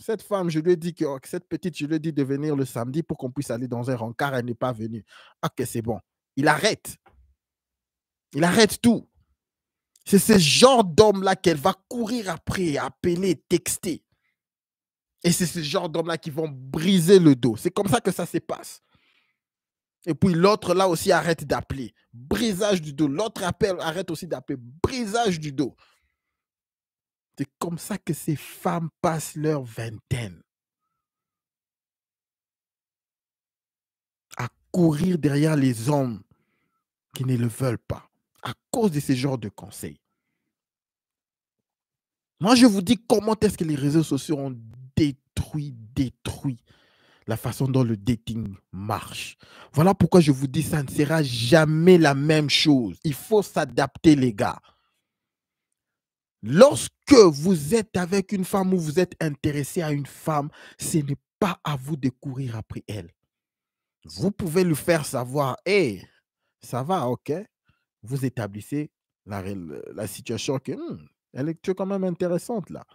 cette femme, je lui ai dit que cette petite, je lui ai dit de venir le samedi pour qu'on puisse aller dans un rencard, elle n'est pas venue. Ok, c'est bon. Il arrête. Il arrête tout. C'est ce genre d'homme-là qu'elle va courir après, appeler, texter. Et c'est ce genre d'hommes-là qui vont briser le dos. C'est comme ça que ça se passe. Et puis l'autre là aussi arrête d'appeler. Brisage du dos. L'autre appelle, arrête aussi d'appeler. Brisage du dos. C'est comme ça que ces femmes passent leur vingtaine. À courir derrière les hommes qui ne le veulent pas. À cause de ce genre de conseils. Moi, je vous dis comment est-ce que les réseaux sociaux ont détruit la façon dont le dating marche. Voilà pourquoi je vous dis, ça ne sera jamais la même chose. Il faut s'adapter, les gars. Lorsque vous êtes avec une femme ou vous êtes intéressé à une femme, ce n'est pas à vous de courir après elle. Vous pouvez lui faire savoir, hey, ça va, ok. Vous établissez la situation que tu es quand même intéressante là.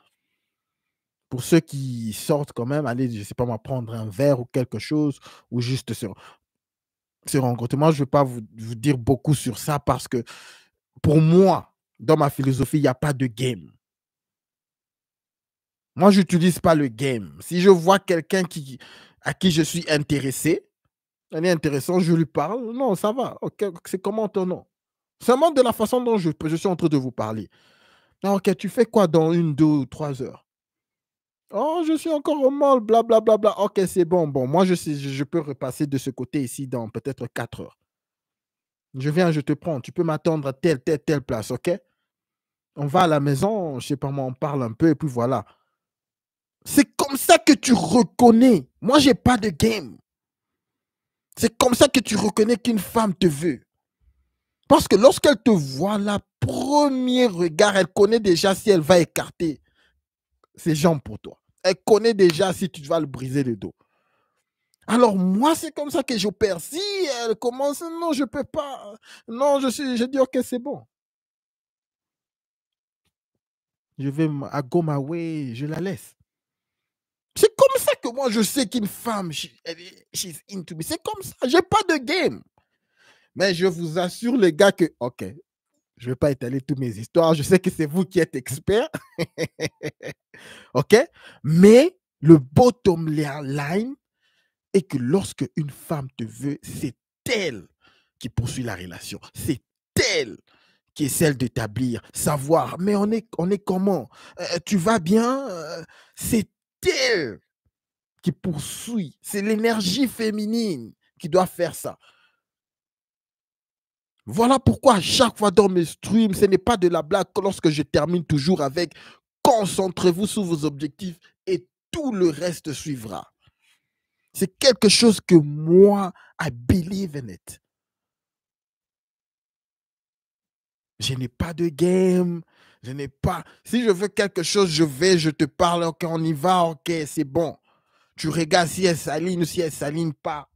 Pour ceux qui sortent quand même, allez, je ne sais pas moi, prendre un verre ou quelque chose, ou juste se rencontrer. Moi, je ne vais pas vous dire beaucoup sur ça parce que pour moi, dans ma philosophie, il n'y a pas de game. Moi, je n'utilise pas le game. Si je vois quelqu'un à qui je suis intéressé, elle est intéressant, je lui parle. Non, ça va. Ok, c'est comment ton nom? Seulement de la façon dont je suis en train de vous parler. Ah, ok, tu fais quoi dans 1, 2 ou 3 heures? Oh, je suis encore au mall, blablabla. Bla, bla, bla. Ok, c'est bon. Bon, moi, je peux repasser de ce côté ici dans peut-être 4 heures. Je viens, je te prends. Tu peux m'attendre à telle place, ok? On va à la maison, je sais pas moi, on parle un peu et puis voilà. C'est comme ça que tu reconnais. Moi, j'ai pas de game. C'est comme ça que tu reconnais qu'une femme te veut. Parce que lorsqu'elle te voit, la premier regard, elle connaît déjà si elle va écarter ses jambes pour toi. Elle connaît déjà si tu vas le briser le dos. Alors moi, c'est comme ça que j'opère. Si elle commence, non, je peux pas. Non, je dis, ok, c'est bon. Je vais à go my way, je la laisse. C'est comme ça que moi, je sais qu'une femme, she's into me. C'est comme ça. J'ai pas de game. Mais je vous assure, les gars, que, ok, je vais pas étaler toutes mes histoires. Je sais que c'est vous qui êtes expert. ok? Mais le bottom line est que lorsque une femme te veut, c'est elle qui poursuit la relation. C'est elle qui est celle d'établir, savoir, mais on est comment? Tu vas bien? C'est elle qui poursuit. C'est l'énergie féminine qui doit faire ça. Voilà pourquoi à chaque fois dans mes streams, ce n'est pas de la blague lorsque je termine toujours avec concentrez-vous sur vos objectifs et tout le reste suivra. C'est quelque chose que moi, I believe in it. Je n'ai pas de game. Je n'ai pas. Si je veux quelque chose, je te parle, ok, on y va, ok, c'est bon. Tu regardes si elle s'aligne ou si elle ne s'aligne pas.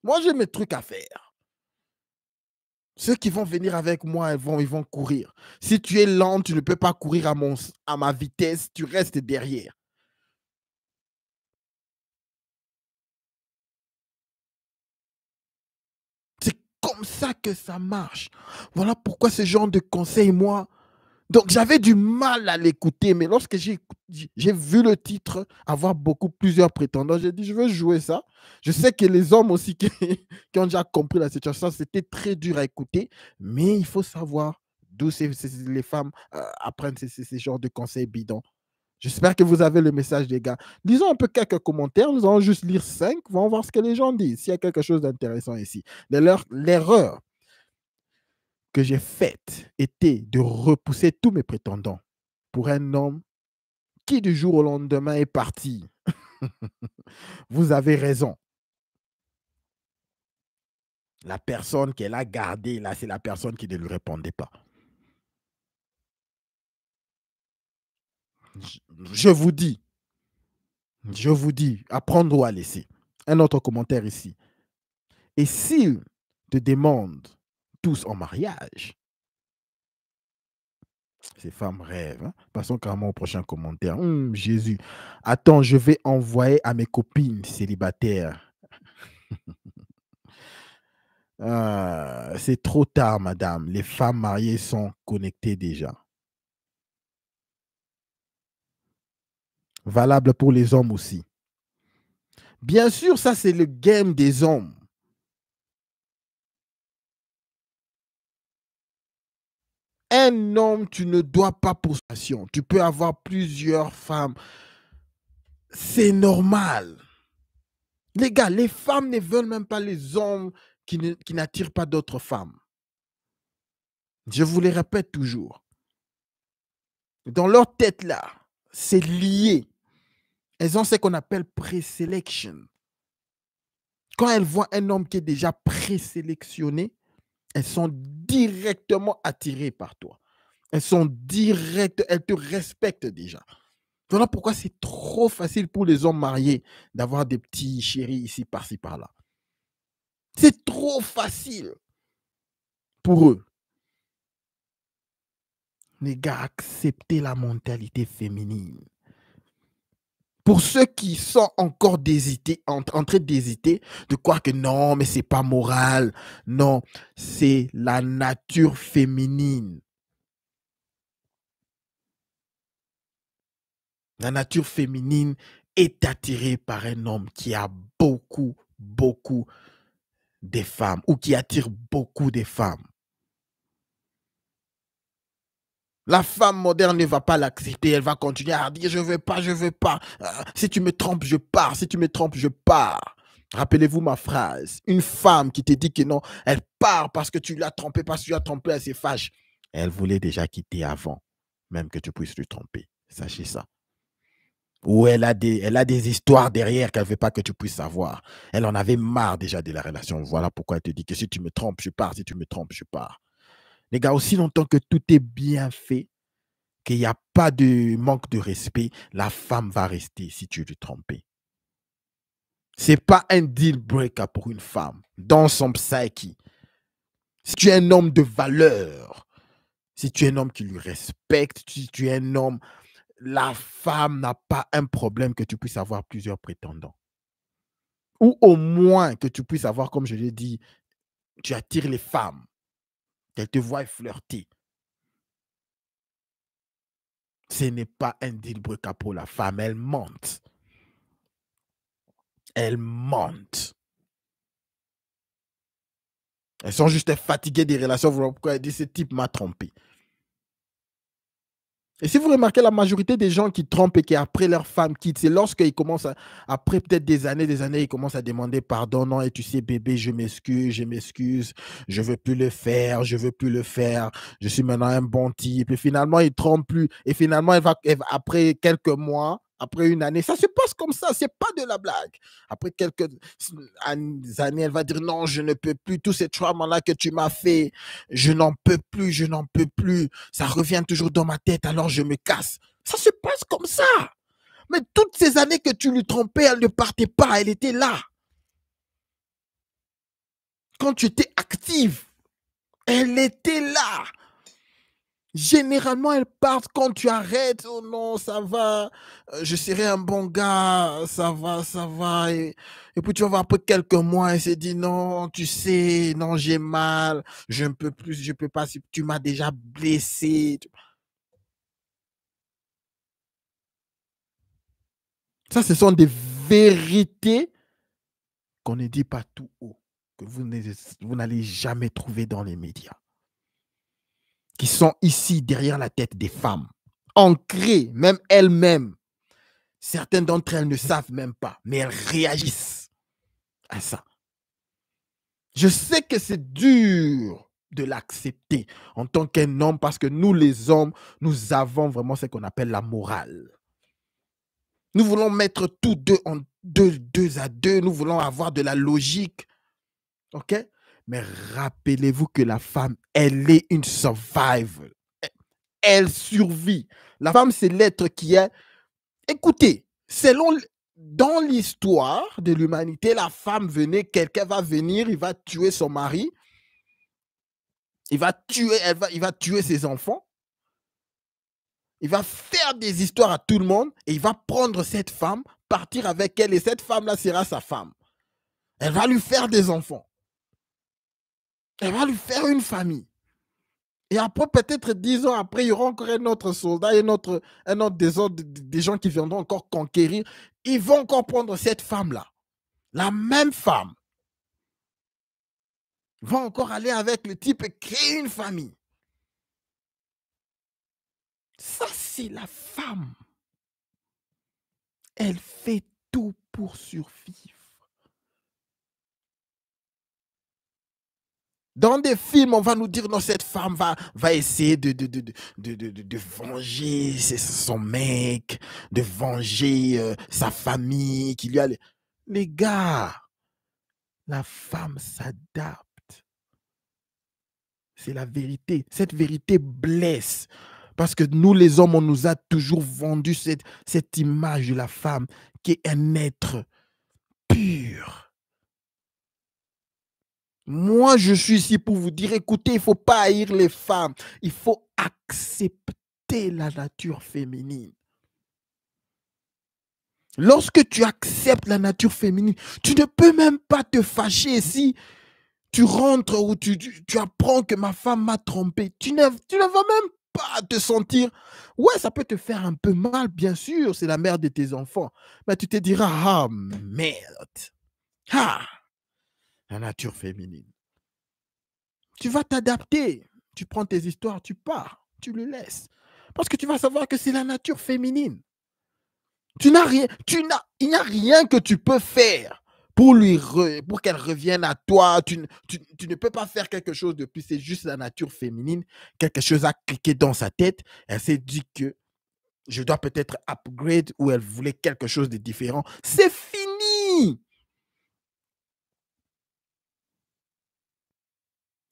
Moi, j'ai mes trucs à faire. Ceux qui vont venir avec moi, ils vont courir. Si tu es lent, tu ne peux pas courir à ma vitesse, tu restes derrière. C'est comme ça que ça marche. Voilà pourquoi ce genre de conseils, moi, donc, j'avais du mal à l'écouter, mais lorsque j'ai vu le titre avoir plusieurs prétendants, j'ai dit, je veux jouer ça. Je sais que les hommes aussi qui ont déjà compris la situation, c'était très dur à écouter, mais il faut savoir d'où les femmes apprennent ces genres de conseils bidons. J'espère que vous avez le message, les gars. Lisons un peu quelques commentaires. Nous allons juste lire 5. On va voir ce que les gens disent, s'il y a quelque chose d'intéressant ici. L'erreur que j'ai faite était de repousser tous mes prétendants pour un homme qui du jour au lendemain est parti. Vous avez raison. La personne qu'elle a gardée, là, c'est la personne qui ne lui répondait pas. Je vous dis, à prendre ou à laisser. Un autre commentaire ici. Et s'ils te demandent tous en mariage, ces femmes rêvent. Hein? Passons carrément au prochain commentaire. Jésus. Attends, je vais envoyer à mes copines célibataires. C'est trop tard, madame. Les femmes mariées sont connectées déjà. Valable pour les hommes aussi. Bien sûr, ça, c'est le game des hommes. Un homme, tu ne dois pas possession. Tu peux avoir plusieurs femmes. C'est normal. Les gars, les femmes ne veulent même pas les hommes qui n'attirent pas d'autres femmes. Je vous les répète toujours. Dans leur tête là, c'est lié. Elles ont ce qu'on appelle présélection. Quand elles voient un homme qui est déjà présélectionné, elles sont directement attirées par toi. Elles sont directes, elles te respectent déjà. Voilà pourquoi c'est trop facile pour les hommes mariés d'avoir des petits chéris ici, par-ci, par-là. C'est trop facile pour eux. Les gars, acceptez la mentalité féminine. Pour ceux qui sont encore en train d'hésiter, de croire que non, mais c'est pas moral. Non, c'est la nature féminine. La nature féminine est attirée par un homme qui a beaucoup de femmes ou qui attire beaucoup de femmes. La femme moderne ne va pas l'accepter, elle va continuer à dire je veux pas. Si tu me trompes, je pars. Si tu me trompes, je pars. Rappelez-vous ma phrase. Une femme qui te dit que non, elle part parce que tu l'as trompée, elle se fâche. Elle voulait déjà quitter avant, même que tu puisses lui tromper. Sachez ça. Ou elle a des histoires derrière qu'elle ne veut pas que tu puisses savoir. Elle en avait marre déjà de la relation. Voilà pourquoi elle te dit que si tu me trompes, je pars. Si tu me trompes, je pars. Les gars, aussi longtemps que tout est bien fait, qu'il n'y a pas de manque de respect, la femme va rester si tu lui trompes. Ce n'est pas un deal breaker pour une femme dans son psyche. Si tu es un homme de valeur, si tu es un homme qui lui respecte, si tu es un homme, la femme n'a pas un problème que tu puisses avoir plusieurs prétendants. Ou au moins que tu puisses avoir, comme je l'ai dit, tu attires les femmes, qu'elles te voient flirter. Ce n'est pas un deal breaker pour la femme, elle monte. Elles mentent. Elles sont juste fatiguées des relations. Voilà pourquoi elles disent ce type m'a trompé. Et si vous remarquez, la majorité des gens qui trompent et qui après leur femme quittent, c'est lorsqu'ils commencent, après peut-être des années, ils commencent à demander pardon. Non, et tu sais, bébé, je m'excuse, je veux plus le faire, je suis maintenant un bon type. Et finalement, il trompe plus. Et finalement, après quelques mois, après une année, ça se passe comme ça, c'est pas de la blague. Après quelques années, elle va dire non, je ne peux plus, tous ces traumas-là que tu m'as fait, je n'en peux plus, ça revient toujours dans ma tête, alors je me casse. Ça se passe comme ça. Mais toutes ces années que tu lui trompais, elle ne partait pas, elle était là. Quand tu étais active, elle était là. Généralement, elles partent quand tu arrêtes. Oh non, ça va. Je serai un bon gars. Ça va. Et puis, tu vas voir après quelques mois, elle s'est dit non, tu sais, non, j'ai mal. Je ne peux plus, je ne peux pas. Tu m'as déjà blessé. Ça, ce sont des vérités qu'on ne dit pas tout haut, que vous n'allez jamais trouver dans les médias, qui sont ici derrière la tête des femmes, ancrées, même elles-mêmes. Certaines d'entre elles ne savent même pas, mais elles réagissent à ça. Je sais que c'est dur de l'accepter en tant qu'un homme parce que nous, les hommes, nous avons vraiment ce qu'on appelle la morale. Nous voulons mettre tous deux en deux à deux. Nous voulons avoir de la logique. OK? Mais rappelez-vous que la femme, elle est une survivor. Elle survit. La femme, c'est l'être qui est... Écoutez, dans l'histoire de l'humanité, la femme venait, quelqu'un va venir, il va tuer son mari. Il va tuer ses enfants. Il va faire des histoires à tout le monde et il va prendre cette femme, partir avec elle et cette femme-là sera sa femme. Elle va lui faire des enfants. Elle va lui faire une famille. Et après, peut-être 10 ans après, il y aura encore un autre soldat, un autre des gens qui viendront encore conquérir. Ils vont encore prendre cette femme-là. La même femme. Ils vont encore aller avec le type et créer une famille. Ça, c'est la femme. Elle fait tout pour survivre. Dans des films, on va nous dire, non, cette femme va essayer de venger son mec, de venger sa famille qui lui a... Les gars, la femme s'adapte. C'est la vérité. Cette vérité blesse. Parce que nous, les hommes, on nous a toujours vendu cette image de la femme qui est un être pur. Moi, je suis ici pour vous dire, écoutez, il ne faut pas haïr les femmes. Il faut accepter la nature féminine. Lorsque tu acceptes la nature féminine, tu ne peux même pas te fâcher si tu rentres ou tu apprends que ma femme m'a trompé. Tu ne vas même pas te sentir... Ouais, ça peut te faire un peu mal, bien sûr, c'est la mère de tes enfants. Mais tu te diras, ah, merde. Ah, la nature féminine. Tu vas t'adapter. Tu prends tes histoires, tu pars, tu le laisses. Parce que tu vas savoir que c'est la nature féminine. Il n'y a rien que tu peux faire pour qu'elle revienne à toi. Tu ne peux pas faire quelque chose de plus. C'est juste la nature féminine. Quelque chose a cliqué dans sa tête. Elle s'est dit que je dois peut-être upgrade ou elle voulait quelque chose de différent. C'est fini.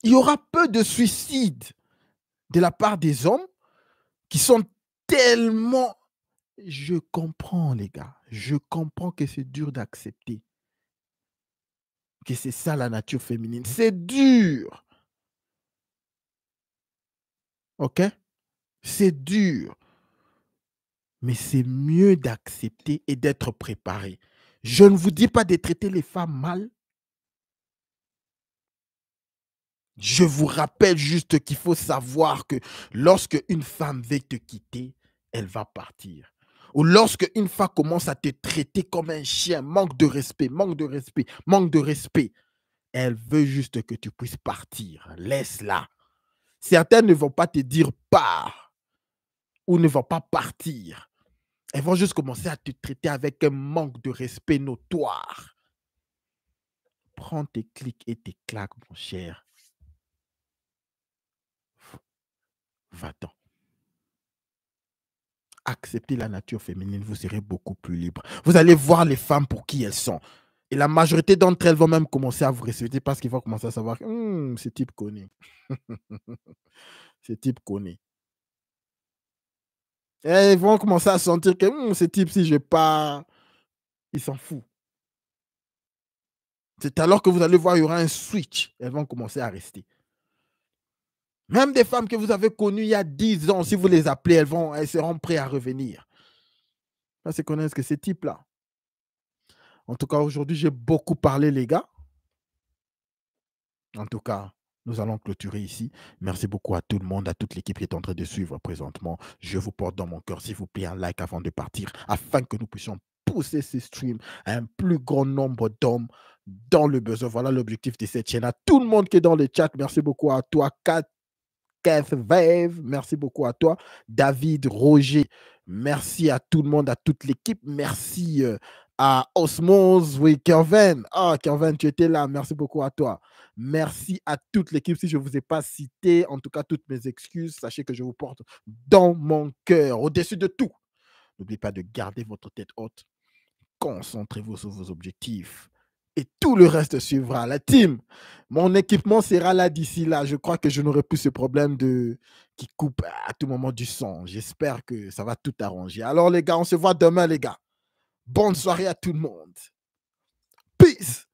Il y aura peu de suicides de la part des hommes qui sont tellement... Je comprends, les gars. Je comprends que c'est dur d'accepter. Que c'est ça la nature féminine. C'est dur. OK? C'est dur. Mais c'est mieux d'accepter et d'être préparé. Je ne vous dis pas de traiter les femmes mal. Je vous rappelle juste qu'il faut savoir que lorsque une femme veut te quitter, elle va partir. Ou lorsque une femme commence à te traiter comme un chien, manque de respect, elle veut juste que tu puisses partir. Laisse-la. Certaines ne vont pas te dire pars ou ne vont pas partir. Elles vont juste commencer à te traiter avec un manque de respect notoire. Prends tes clics et tes claques, mon cher. Va-t'en. Acceptez la nature féminine, vous serez beaucoup plus libre. Vous allez voir les femmes pour qui elles sont. Et la majorité d'entre elles vont même commencer à vous respecter parce qu'ils vont commencer à savoir que ce type connaît. Ce type connaît. Et ils vont commencer à sentir que ce type, si je pars, il s'en fout. C'est alors que vous allez voir, il y aura un switch. Elles vont commencer à rester. Même des femmes que vous avez connues il y a 10 ans, si vous les appelez, elles seront prêtes à revenir. Parce qu'elles connaissent que ces types-là. En tout cas, aujourd'hui, j'ai beaucoup parlé, les gars. En tout cas, nous allons clôturer ici. Merci beaucoup à tout le monde, à toute l'équipe qui est en train de suivre présentement. Je vous porte dans mon cœur, s'il vous plaît, un like avant de partir, afin que nous puissions pousser ces streams à un plus grand nombre d'hommes dans le besoin. Voilà l'objectif de cette chaîne. À tout le monde qui est dans le chat, merci beaucoup à toi, Kev Vave, merci beaucoup à toi, David, Roger, merci à tout le monde, à toute l'équipe, merci à Osmose, oui, Kervin, Kervin, tu étais là, merci beaucoup à toi, merci à toute l'équipe, si je ne vous ai pas cité, en tout cas, toutes mes excuses, sachez que je vous porte dans mon cœur, au-dessus de tout. N'oubliez pas de garder votre tête haute, concentrez-vous sur vos objectifs. Et tout le reste suivra. La team, mon équipement sera là d'ici là. Je crois que je n'aurai plus ce problème qui coupe à tout moment du son. J'espère que ça va tout arranger. Alors les gars, on se voit demain les gars. Bonne soirée à tout le monde. Peace.